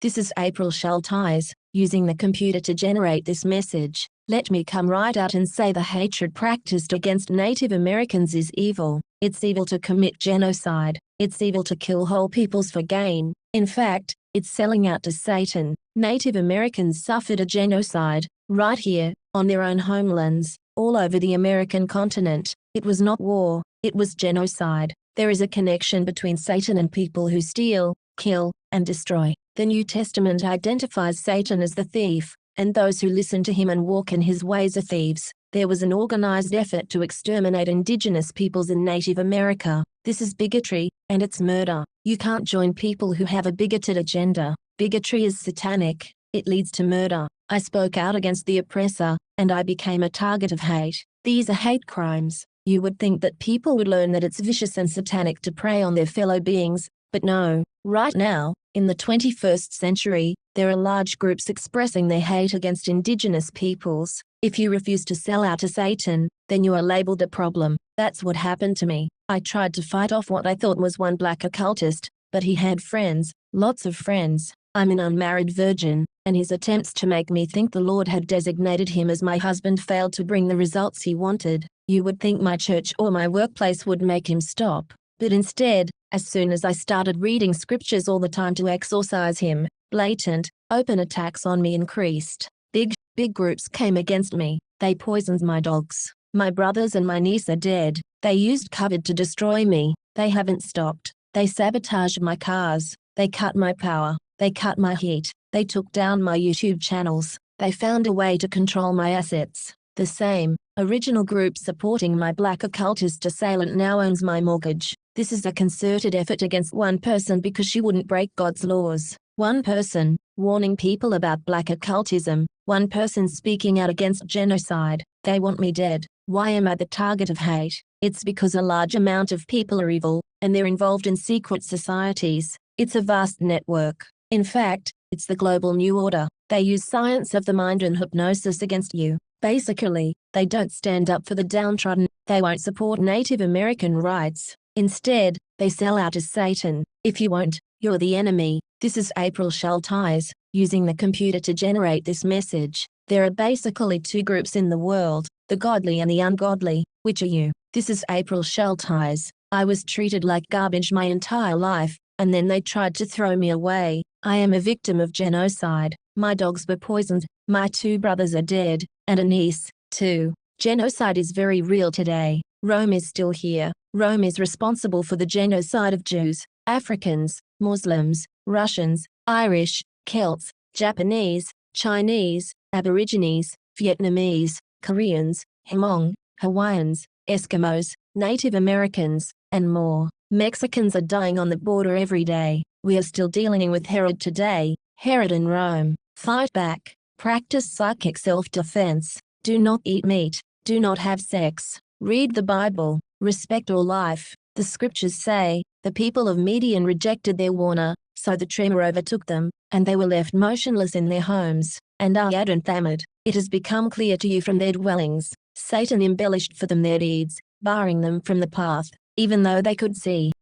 This is April Schulthies, using the computer to generate this message. Let me come right out and say the hatred practiced against Native Americans is evil. It's evil to commit genocide. It's evil to kill whole peoples for gain. In fact, it's selling out to Satan. Native Americans suffered a genocide, right here, on their own homelands, all over the American continent. It was not war, it was genocide. There is a connection between Satan and people who steal, kill, and destroy. The New Testament identifies Satan as the thief, and those who listen to him and walk in his ways are thieves. There was an organized effort to exterminate indigenous peoples in Native America. This is bigotry, and it's murder. You can't join people who have a bigoted agenda. Bigotry is satanic. It leads to murder. I spoke out against the oppressor, and I became a target of hate. These are hate crimes. You would think that people would learn that it's vicious and satanic to prey on their fellow beings, but no. Right now, in the 21st century, there are large groups expressing their hate against indigenous peoples. If you refuse to sell out to Satan, then you are labeled a problem. That's what happened to me. I tried to fight off what I thought was one black occultist, but he had friends, lots of friends. I'm an unmarried virgin, and his attempts to make me think the Lord had designated him as my husband failed to bring the results he wanted. You would think my church or my workplace would make him stop. But instead, as soon as I started reading scriptures all the time to exorcise him, blatant, open attacks on me increased. Big groups came against me. They poisoned my dogs. My brothers and my niece are dead. They used COVID to destroy me. They haven't stopped. They sabotaged my cars. They cut my power. They cut my heat. They took down my YouTube channels. They found a way to control my assets. The same original group supporting my black occultist assailant now owns my mortgage. This is a concerted effort against one person because she wouldn't break God's laws. One person, warning people about black occultism. One person speaking out against genocide. They want me dead. Why am I the target of hate? It's because a large amount of people are evil, and they're involved in secret societies. It's a vast network. In fact, it's the global new order. They use science of the mind and hypnosis against you. Basically, they don't stand up for the downtrodden. They won't support Native American rights. Instead, they sell out to Satan. If you won't, you're the enemy. This is April Schulthies, using the computer to generate this message. There are basically two groups in the world, the godly and the ungodly. Which are you? This is April Schulthies. I was treated like garbage my entire life, and then they tried to throw me away. I am a victim of genocide. My dogs were poisoned, my 2 brothers are dead, and a niece, too. Genocide is very real today. Rome is still here. Rome is responsible for the genocide of Jews, Africans, Muslims, Russians, Irish, Celts, Japanese, Chinese, Aborigines, Vietnamese, Koreans, Hmong, Hawaiians, Eskimos, Native Americans, and more. Mexicans are dying on the border every day. We are still dealing with Herod today. Herod in Rome. Fight back. Practice psychic self-defense. Do not eat meat. Do not have sex. Read the Bible. Respect all life. The scriptures say, the people of Midian rejected their warner, so the tremor overtook them, and they were left motionless in their homes. And Ayad and Thamud, it has become clear to you from their dwellings. Satan embellished for them their deeds, barring them from the path, even though they could see.